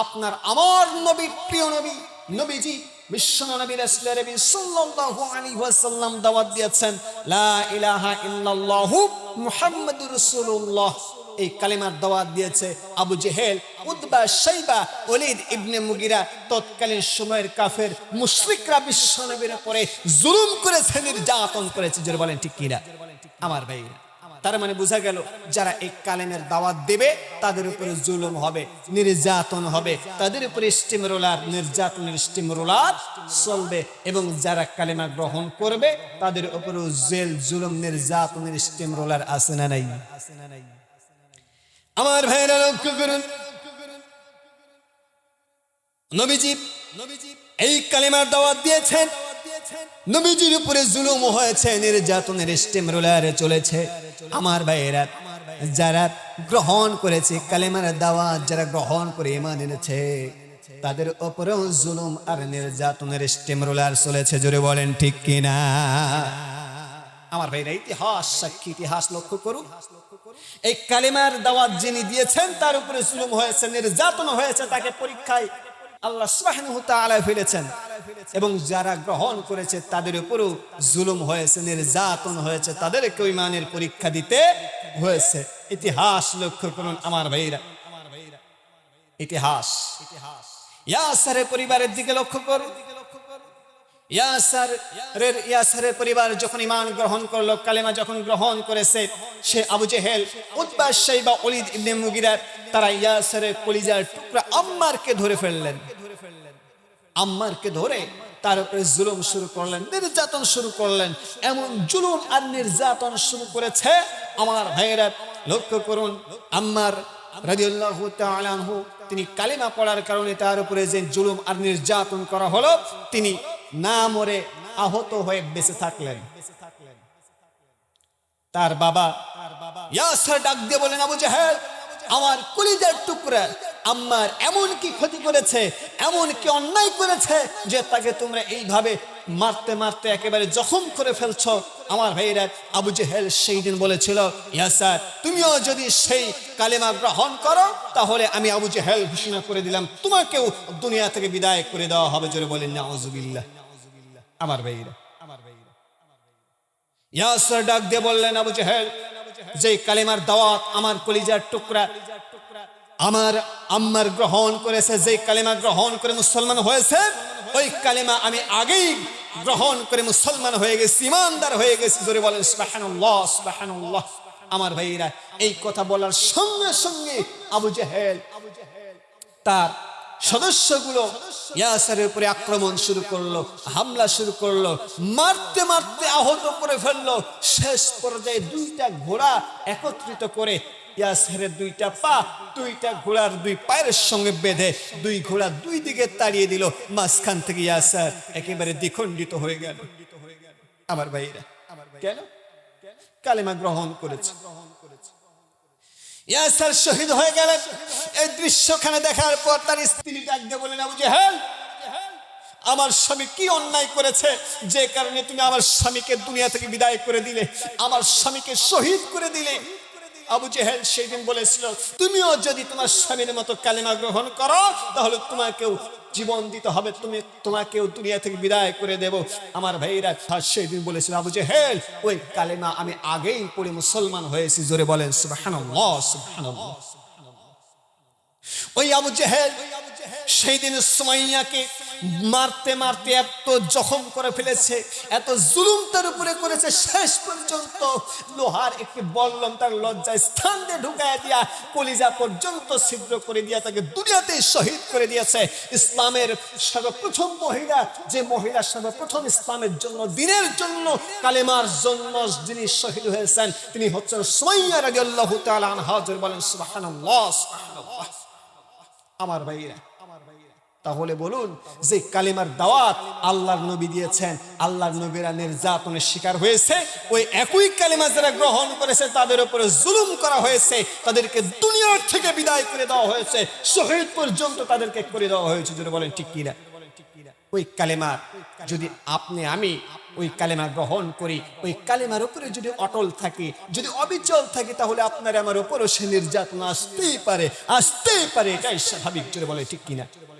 আপনার আমার নবী, প্রিয় নবী, নবীজি বিশ্বনবী রাসূলুল্লাহ নবী সাল্লাল্লাহু আলাইহি ওয়াসাল্লাম দাওয়াত দিয়েছেন লা ইলাহা ইল্লাল্লাহু মুহাম্মাদুর রাসূলুল্লাহ। এই কালিমার দাওয়াত দিয়েছে আবু জেহেল, উতবা, শাইবা, ওলীদ ইবনে মুগিরা। তৎকালীন সময়ের কাফের মুশরিকরা বিশ্বনবীর উপরে জুলুম করেছে, নির্যাতন করেছে। জোরে বলেন ঠিক কিনা আমার ভাই? তার মানে বোঝা গেল যারা এই কালেমের দাওয়াত দেবে তাদের উপরে জুলুম হবে, নির্যাতন হবে, তাদের উপরে স্টিমরোলার, নির্যাতনের স্টিমরোলার চলবে। এবং যারা কালেমা গ্রহণ করবে তাদের উপরে জেল, জুলুম, নির্যাতনের স্টিমরোলার আছে না নাই? আমার ভাইরা লক্ষ্য করুন, নবীজি এই কালেমার দাওয়াত দিয়েছেন, নবীজির উপরে জুলুম হয়েছে, নির্যাতনের স্টিমরোলারে চলেছে। আমার ভাইয়েরা, যারা গ্রহণ করেছে কালেমার দাওয়াত, যারা গ্রহণ করে ঈমান এনেছে, তাদের উপরেও জুলুম আর নির্যাতনের স্টিমরোলার চলেছে। জোরে বলেন ঠিক কিনা আমার ভাইরা? ইতিহাস সাক্ষী, ইতিহাস লক্ষ্য করুন। এই কালেমার দাওয়াত যিনি দিয়েছেন তার উপরে জুলুম হয়েছে, নির্যাতন হয়েছে, তাকে পরীক্ষায় আল্লাহ সুবহানাহু ওয়া তাআলা ফেলেছেন। এবং যারা গ্রহণ করেছে তাদের উপরও জুলুম হয়েছে, নির্যাতন হয়েছে, তাদেরকে ঈমানের পরীক্ষা দিতে হয়েছে। ইতিহাস লক্ষ্য করুন আমার ভাইরা, ইতিহাস। ইয়াসারের পরিবারের দিকে লক্ষ্য করুন। ইয়াসারের পরিবার যখন ঈমান গ্রহণ করলো, কালেমা যখন গ্রহণ করেছে, সে আবু জেহেল, উতবা, শাইবা, ওলীদ ইবনে মুগিরা, তারা ইয়াসারের কলিজার টুকরা আম্মারকে ধরে ফেললেন। আম্মারকে ধরে তার উপরে জুলুম শুরু করলেন, নির্যাতন শুরু করলেন। এমন জুলুম আর নির্যাতন শুরু করেছে আমার ভাইয়েরা লক্ষ্য করুন। আম্মার রাদিয়াল্লাহু তাআলা আনহু, তিনি কালেমা পড়ার কারণে তার উপরে যে জুলুম আর নির্যাতন করা হলো, তিনি না মরে আহত হয়ে বেঁচে থাকলেন। তার বাবা ইয়াসার ডাক দিয়ে বলেন, আবু জেহেল, আমার কলিজার টুকরা আম্মার এমন কি ক্ষতি করেছে, এমন কি অন্যায় করেছে যে তাকে তোমরা এইভাবে মারতে মারতে একেবারে জখম করে ফেলছো? আমার ভাইরা, আবু জেহেল সেই দিন বলেছিল, ইয়াসার, তুমিও যদি সেই কালেমা গ্রহণ করো তাহলে আমি আবু জেহেল ঘোষণা করে দিলাম, তোমাকেও দুনিয়া থেকে বিদায় করে দেওয়া হবে। জোরে বলেন নাউজুবিল্লাহ আমার ভাইরা। ইয়াসার ডাক দিয়ে বললেন, আবু জেহেল, যে কালেমার দাওয়াত আমার কলিজার টুকরা আমার আম্মার গ্রহণ করেছে, যে কালেমা গ্রহণ করে মুসলমান হয়েছে, ওই কালেমা আমি আগেই গ্রহণ করে মুসলমান হয়ে গেছি, ঈমানদার হয়ে গেছি। জোরে বলেন সুবহানাল্লাহ, সুবহানাল্লাহ আমার ভাইরা। এই কথা বলার সঙ্গে সঙ্গে আবু জেহেল তার সদস্যগুলো ইয়াসারের উপরে আক্রমণ শুরু করলো, হামলা শুরু করলো, মারতে মারতে আহত করে ফেললো। শেষ পর্যায়ে দুইটা ঘোড়া একত্রিত করে ইয়াসারের দুইটা পা দুইটা ঘোড়ার দুই পায়ের সঙ্গে বেঁধে দুই ঘোড়া দুই দিকে তাড়িয়ে দিল। মাঝখান থেকে ইয়াসার একেবারে দ্বিখণ্ডিত হয়ে গেল। আমার ভাইরা, কেন? কালেমা গ্রহণ করেছে। ইয়াসার শহীদ হয়ে গেলেন। এই দৃশ্যখানে দেখার পর তার স্ত্রী ডাক দিয়ে বলেন, আবু জেহেল, আমার স্বামী কি অন্যায় করেছে যে কারণে তুমি আমার স্বামীকে দুনিয়া থেকে বিদায় করে দিলে, আমার স্বামীকে শহীদ করে দিলে? আবু জেহেল সেই দিন বলেছিল, তুমিও যদি তোমার স্বামীর মতো কালেমা গ্রহণ করো তাহলে তোমাকেও জীবন দিতে হবে, তোমাকেও দুনিয়া থেকে বিদায় করে দেব। আমার ভাইরা সেই দিন বলেছিল, আবু জেহেল, ওই কালেমা আমি আগেই পড়ে মুসলমান হয়েছি। জোরে বলেন সুবহানাল্লাহ, সুবহানাল্লাহ। ওই আবু জেহেল সেই দিন সুমাইয়াকে মারতে মারতে এত জখম করে ফেলেছে, এত জুলুম তার উপরে করেছে, শেষ পর্যন্ত লোহার একটি বল্লম তার লজ্জায় স্থান দিয়ে ঢুকায় দিয়া কলিজা পর্যন্ত ছিদ্র করে দিয়া তাকে দুনিয়াতেই শহীদ করে দিয়েছে। ইসলামের সর্বপ্রথম মহিলা, যে মহিলা সর্বপ্রথম ইসলামের জন্য, দিনের জন্য, কালেমার জন্য যিনি শহীদ হয়েছেন, তিনি হচ্ছেন সুমাইয়া রাদিয়াল্লাহু তাআলা আনহা। জোরে বলেন সুবহানাল্লাহ, সুবহানাল্লাহ আমার ভাইরা। তাহলে বলুন, যে কালেমার দাওয়াত আল্লাহর নবী দিয়েছেন, আল্লাহর নবীরা নির্যাতনের শিকার হয়েছে, ওই একই কালেমা যারা গ্রহণ করেছে তাদের উপরে জুলুম করা হয়েছে, তাদেরকে দুনিয়ার থেকে বিদায় করে দেওয়া হয়েছে, শহীদ পর্যন্ত তাদেরকে করে দেওয়া হয়েছে। যদি বলেন ঠিক কিনা? ওই কালেমা যদি আপনি আমি ওই কালেমা গ্রহণ করি, ওই কালেমার উপরে যদি অটল থাকে, যদি অবিচল থাকে, তাহলে আপনার আমার উপরও সে নির্যাতন আসতেই পারে, আসতেই পারে। এটাই স্বাভাবিক। জোরে বলে ঠিক কিনা?